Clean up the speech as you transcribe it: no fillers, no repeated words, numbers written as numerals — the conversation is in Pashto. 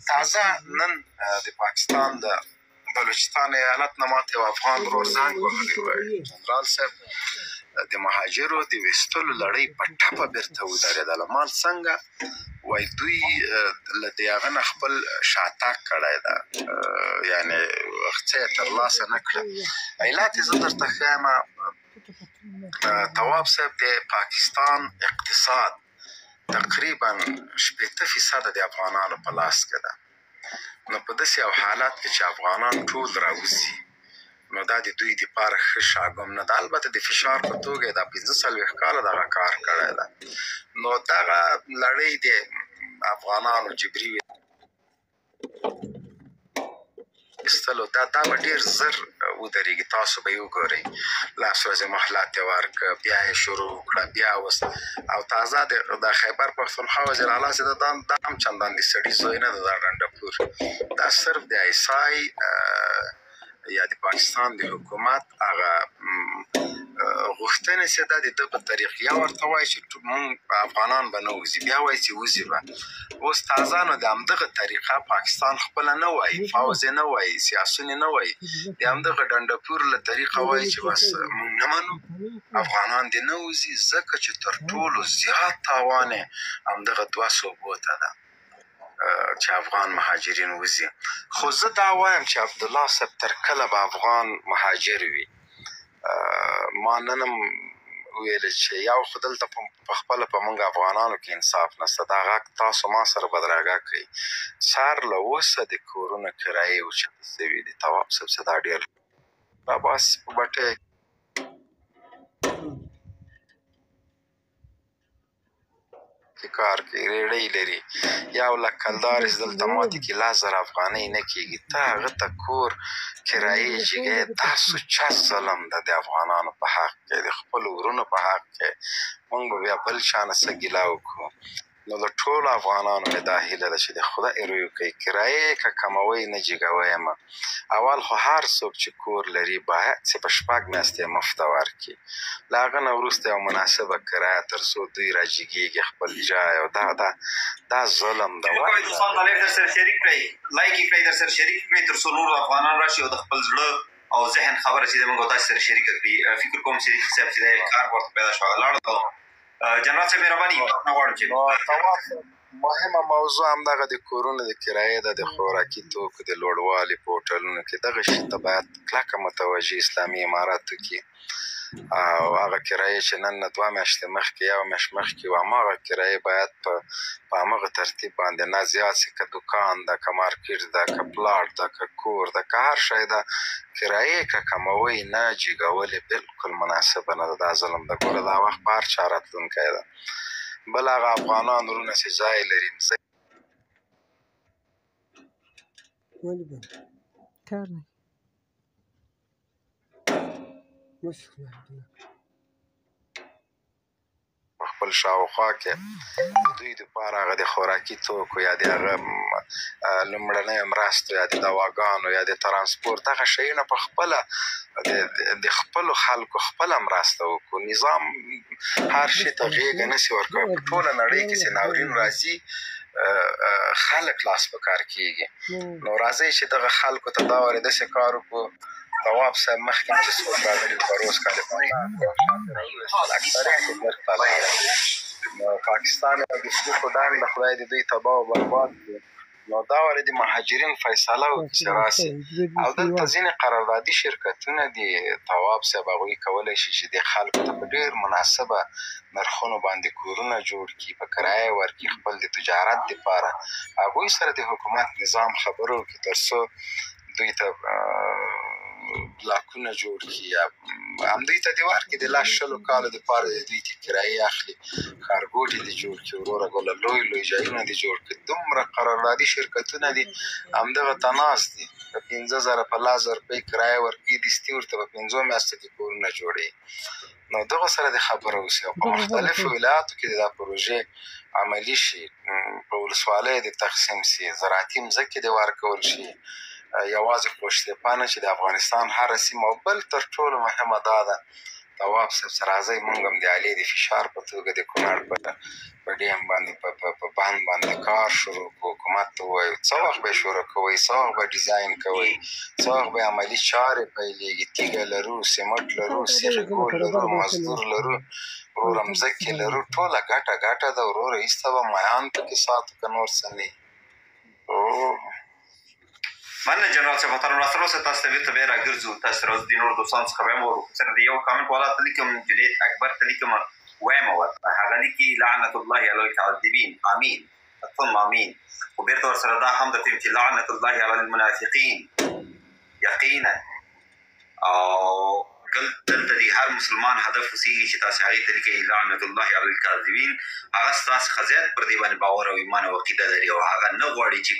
تازه نن د پاکستان د بلوچستان ایالت نه ماته یو افغان ورور زنګ وهلی و، جنرال صاحب د مهاجرو د ویستلو لړۍ په ټپه بیرته ودرېدله. مال څنګه وایي دوی له د هغه نه خپل شاتګ کړی ده، یعنې څه یې ترلاسه نه کړه. علت یې زه درته ښیم. تواب صاحب د پاکستان اقتصاد تقریبا 80% د افغانانو په لاس کې ده. نو په داسې یو حالت کې چې افغانان ټول راوځي، نو دا د دوی دپاره ښه شاګم نه ده. البته د فشار په توګه یې دا 45 کاله دغه کار کړی ده. نو دغه لړۍ د افغانانو جبري ویستلو دا به ډېر زر ودرېږي. تاسو به یې وګورئ، لاس ورځې مهلت یې ورکړه، بیا یې شروع کړه، بیا اوس او تازه د خیبر پښتونخوا وزیر اعلی چې دا هم چندان د سړي زوی نه ده، دا ډنډپور. دا صرف د ایسای یا د پاکستان د حکومت هغه غوښتنې چې دا د ده په طریق یا ورته وایي چې موږ افغانان به نه وځي، بیا وایي چې وځي به. اوس تازه نو د همدغه طریقه پاکستان خپله نه وایي، فوز یې نه وایي، سیاسون یې نه وایي، د همدغه ډنډپور له طریقه وایي چې بس موږ نه منو، افغانان دې نه وځي، ځکه چې تر ټولو زیات تاوان یې همدغه 2 صوبو ته ده چې افغان مهاجرین وځي. خو زه دا وایم چې عبدالله صاحب تر کله به افغان مهاجر وي. ما نن هم ویل چې یو خو دلته په خپله په موږ افغانانو کې انصاف نشته. دا غږ تاسو ما سره بدرګه کوي. څار له اوسه د کورونو کرایې اوچتې شوي دي. تواب صاحب چې دا ډېر دا بس په بټۍ کار کوي، ریړۍ لري. 1 لک کلدار چې دلته ماته کې 10,000 افغانۍ نه کېږي، ته هغه ته کور کرایې جګې. دا سوچه ظلم ده د افغانانو په حق کې، د خپلو ورونو په حق کې. موږ به بیا بل چا نه څه ګیله وکړو. نو د ټولو افغانانو مې دا هیله ده چې د خدای روی کوي، کرایې که کموئ نه جګوئ یم. اول خو هر څوک چې کور لري باید چې په 6 میاشتې مفته ورکړي، له هغه نه وروسته یو مناسبه کرایه تر څو دوی راجګېږي خپل جای. او دا ظلم ده. دوستان دا لایف در سره شریک کړئ، لایک یې کړئ، در سره شریک کړئ تر څو نور افغانان راشي او د خپل زړه او ذهن خبره چې موږ تاسو سره شریکه کړي. فکر کوم چې صاحب چې دا کار ورته پیدا شو لاړ ده. جنرال صاحب مهرباني نه غواړم چې مهمه موضوع همدغه د کورونو د کرایې ده، د خوراکي توکو د لوړوالي په هوټلونو کې. دغه شي ته باید کلکه متوجه اسلامي اماراتو کې او هغه کرایې چې نن نه 2 میاشتې مخکې 1 میاشت مخکې و، هماغه کرایې باید په هماغه ترتیب باندې نه زیات شي. که دوکان ده، که مارکیټ ده، که پلاټ ده، که کور ده، که هر شی ده، کرایې که کموئ نه جګول یې بلکل مناسبه نه ده. دا ظلم ده. ګوره دا وخت په هر چا راتلونکی ده. بل هغه افغانان وروڼه چې ځای لري خپل شاوخوا کې دوی دپاره هغه د خوراکي توکو یا د هغه لومړنیو مرستو یا د دواګانو یا د ترانسپورت هغه شیونه په خپله د خپلو خلکو خپله مرسته وکړو. نظام هر شي ته غېږه نسي ورکوی. په ټوله نړۍ کې چې ناورین راځي خلک لاس په کار کېږي. نو راځئ چې دغه خلکو ته دا وارې داسې کار وکړو. تواب صاحب مخکې چې څوک راغلي په روز کالیفورنیا اکثریت یې بېرته لاړل. نو پاکستان او د سپکو ډنډ خدای دې دوی تباه او برباد کړي. نو دا وارې د مهاجرین فیصله وکړي چې راسي. او دلته ځینې قراردادي شرکتونه دي تواب صاحب، هغوی کولی شي چې د خلکو ته په ډېر مناسبه نرخونو باندې کورونه جوړ کړي، په کرایه ورکړي خپل د تجارت دپاره. هغوی سره د حکومت نظام خبرې وکړي تر څو دوی ته بلاکونه جوړ کړي یا همدوی ته دې ورکړي د 10-20 کالو دپاره د دوی ته کرایې اخلي، ښارګوټي دې جوړ کړي، وروره ګله لوی لوی ځایونه دې جوړ کړي. دومره قراردادي شرکتونه دي همدغه ته ناست دي، په 15,000 په 10,000 روپۍ کرایه ورکوي، دستي ورته په 5 میاشتو کې کورونه جوړوي. نو دغه سره د خبره وشي او په مختلفو ولایاتو کې دا پروژې عملي شي، په ولسوالیو دې تقسیم شي، زراعتي مځکې دې ورکول شي. یوازې خوشتپانه چې د افغانستان هره سیمه او بل تر ټولو مهمه دا ده تواب صاحب سره راځئ موږ هم د علي د فشار په توګه د کونړ په ډیم باندې په بند باندې کار شروع کړو. حکومت ته ووایو څه وخت به یې شروع کوئ، څه وخت به ډیزاین کوئ، څه وخت به عملي چارې پیلېږي. تیږه لرو، سیمټ لرو، سیخ ګول لرو، مزدور لرو، وروره مځکې لرو، ټوله ګټه ده وروره. ایسته به میان پکې ساتو که نور څه نه مننه جنرال صاحب محترم. راستر اوسه تاسو ته بېرته بیا راګرځو. تاسو سره اوس د نورو دوستانو څخه به هم وورو. سره د یو کامنټ والا ته لیکم، جنید اکبر ته لیکم، وایم ورته هغه لیکي لعنة الله علی الکاذبین، آمین، ثم آمین. خو بېرته ورسره دا هم درته چې لعنة الله علی المنافقین یقینا. او دلته د هر مسلمان هدف اوسېږي چې تاسې هغې ته لیکئ لعنة الله علی الکاذبین. هغه ستاسو څخه زیات پر دې باندې باور او ایمان او عقیده لري او هغه نه غواړي چې